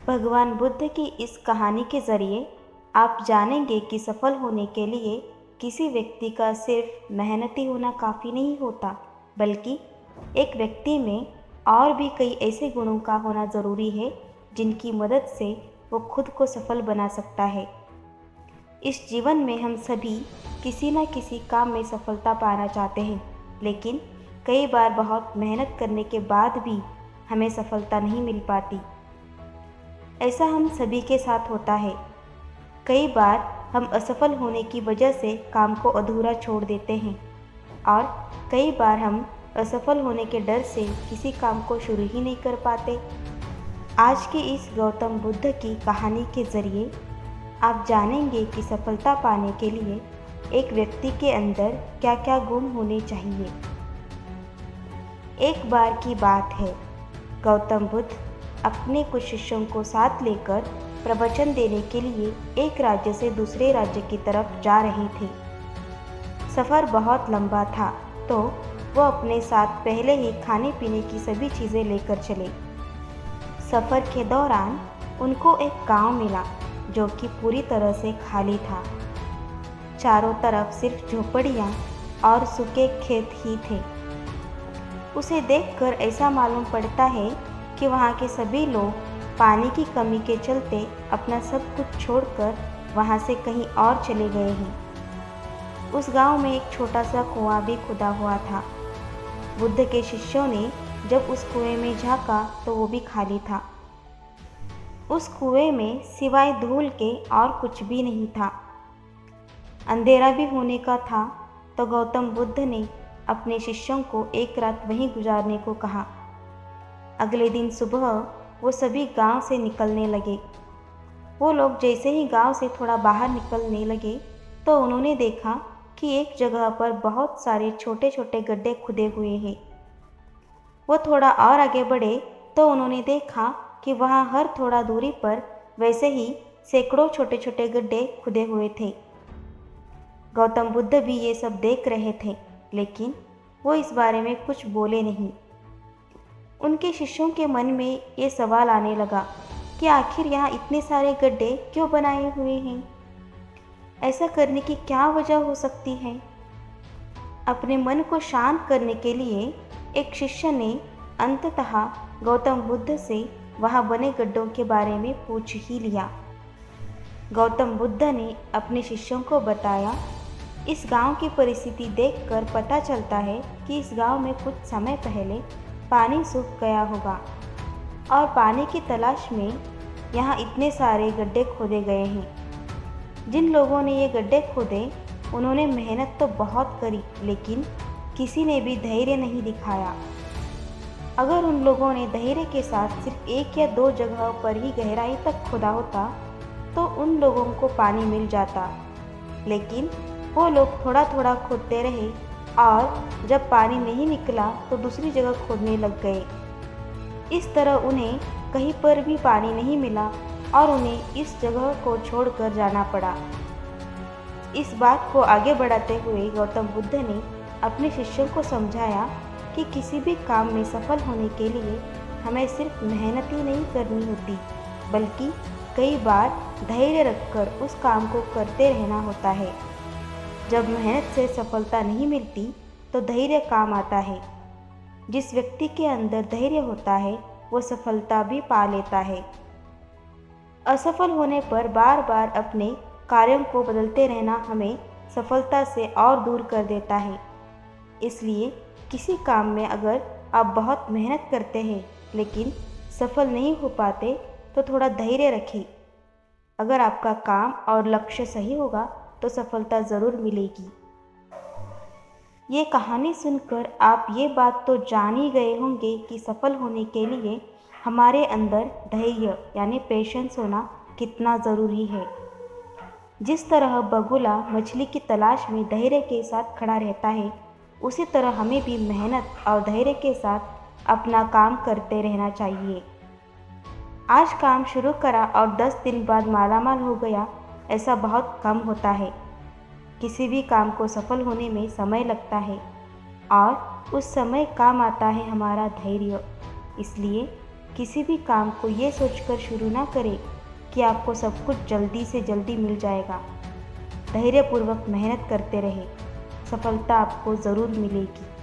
भगवान बुद्ध की इस कहानी के ज़रिए आप जानेंगे कि सफल होने के लिए किसी व्यक्ति का सिर्फ मेहनती होना काफ़ी नहीं होता, बल्कि एक व्यक्ति में और भी कई ऐसे गुणों का होना ज़रूरी है जिनकी मदद से वो खुद को सफल बना सकता है। इस जीवन में हम सभी किसी न किसी काम में सफलता पाना चाहते हैं, लेकिन कई बार बहुत मेहनत करने के बाद भी हमें सफलता नहीं मिल पाती। ऐसा हम सभी के साथ होता है। कई बार हम असफल होने की वजह से काम को अधूरा छोड़ देते हैं और कई बार हम असफल होने के डर से किसी काम को शुरू ही नहीं कर पाते। आज की इस गौतम बुद्ध की कहानी के ज़रिए आप जानेंगे कि सफलता पाने के लिए एक व्यक्ति के अंदर क्या क्या गुण होने चाहिए। एक बार की बात है, गौतम बुद्ध अपने कुछ शिष्यों को साथ लेकर प्रवचन देने के लिए एक राज्य से दूसरे राज्य की तरफ जा रहे थे। सफ़र बहुत लंबा था, तो वो अपने साथ पहले ही खाने पीने की सभी चीज़ें लेकर चले। सफ़र के दौरान उनको एक गांव मिला जो कि पूरी तरह से खाली था। चारों तरफ सिर्फ झोपड़ियाँ और सूखे खेत ही थे। उसे देखकर ऐसा मालूम पड़ता है कि वहाँ के सभी लोग पानी की कमी के चलते अपना सब कुछ छोड़कर वहाँ से कहीं और चले गए हैं। उस गांव में एक छोटा सा कुआं भी खुदा हुआ था। बुद्ध के शिष्यों ने जब उस कुएं में झांका तो वो भी खाली था। उस कुएं में सिवाय धूल के और कुछ भी नहीं था। अंधेरा भी होने का था, तो गौतम बुद्ध ने अपने शिष्यों को एक रात वहीं गुजारने को कहा। अगले दिन सुबह वो सभी गांव से निकलने लगे। वो लोग जैसे ही गांव से थोड़ा बाहर निकलने लगे तो उन्होंने देखा कि एक जगह पर बहुत सारे छोटे छोटे गड्ढे खुदे हुए हैं। वो थोड़ा और आगे बढ़े तो उन्होंने देखा कि वहाँ हर थोड़ा दूरी पर वैसे ही सैकड़ों छोटे छोटे गड्ढे खुदे हुए थे। गौतम बुद्ध भी ये सब देख रहे थे, लेकिन वो इस बारे में कुछ बोले नहीं। उनके शिष्यों के मन में ये सवाल आने लगा कि आखिर यहाँ इतने सारे गड्ढे क्यों बनाए हुए हैं? ऐसा करने की क्या वजह हो सकती है? अपने मन को शांत करने के लिए एक शिष्य ने अंततः गौतम बुद्ध से वहाँ बने गड्ढों के बारे में पूछ ही लिया। गौतम बुद्ध ने अपने शिष्यों को बताया, इस गांव की परिस्थिति देखकर पता चलता है कि इस गांव में कुछ समय पहले पानी सूख गया होगा और पानी की तलाश में यहाँ इतने सारे गड्ढे खोदे गए हैं। जिन लोगों ने ये गड्ढे खोदे उन्होंने मेहनत तो बहुत करी, लेकिन किसी ने भी धैर्य नहीं दिखाया। अगर उन लोगों ने धैर्य के साथ सिर्फ एक या दो जगहों पर ही गहराई तक खोदा होता तो उन लोगों को पानी मिल जाता, लेकिन वो लोग थोड़ा थोड़ा खोदते रहे और जब पानी नहीं निकला तो दूसरी जगह खोदने लग गए। इस तरह उन्हें कहीं पर भी पानी नहीं मिला और उन्हें इस जगह को छोड़कर जाना पड़ा। इस बात को आगे बढ़ाते हुए गौतम बुद्ध ने अपने शिष्यों को समझाया कि किसी भी काम में सफल होने के लिए हमें सिर्फ मेहनत ही नहीं करनी होती, बल्कि कई बार धैर्य रखकर उस काम को करते रहना होता है। जब मेहनत से सफलता नहीं मिलती तो धैर्य काम आता है। जिस व्यक्ति के अंदर धैर्य होता है वो सफलता भी पा लेता है। असफल होने पर बार बार अपने कार्यों को बदलते रहना हमें सफलता से और दूर कर देता है। इसलिए किसी काम में अगर आप बहुत मेहनत करते हैं लेकिन सफल नहीं हो पाते तो थोड़ा धैर्य रखें। अगर आपका काम और लक्ष्य सही होगा तो सफलता ज़रूर मिलेगी। ये कहानी सुनकर आप ये बात तो जान ही गए होंगे कि सफल होने के लिए हमारे अंदर धैर्य यानी पेशेंस होना कितना ज़रूरी है। जिस तरह बगुला मछली की तलाश में धैर्य के साथ खड़ा रहता है, उसी तरह हमें भी मेहनत और धैर्य के साथ अपना काम करते रहना चाहिए। आज काम शुरू करा और 10 दिन बाद मालामाल हो गया, ऐसा बहुत कम होता है। किसी भी काम को सफल होने में समय लगता है और उस समय काम आता है हमारा धैर्य। इसलिए किसी भी काम को ये सोचकर शुरू ना करें कि आपको सब कुछ जल्दी से जल्दी मिल जाएगा। धैर्यपूर्वक मेहनत करते रहें, सफलता आपको ज़रूर मिलेगी।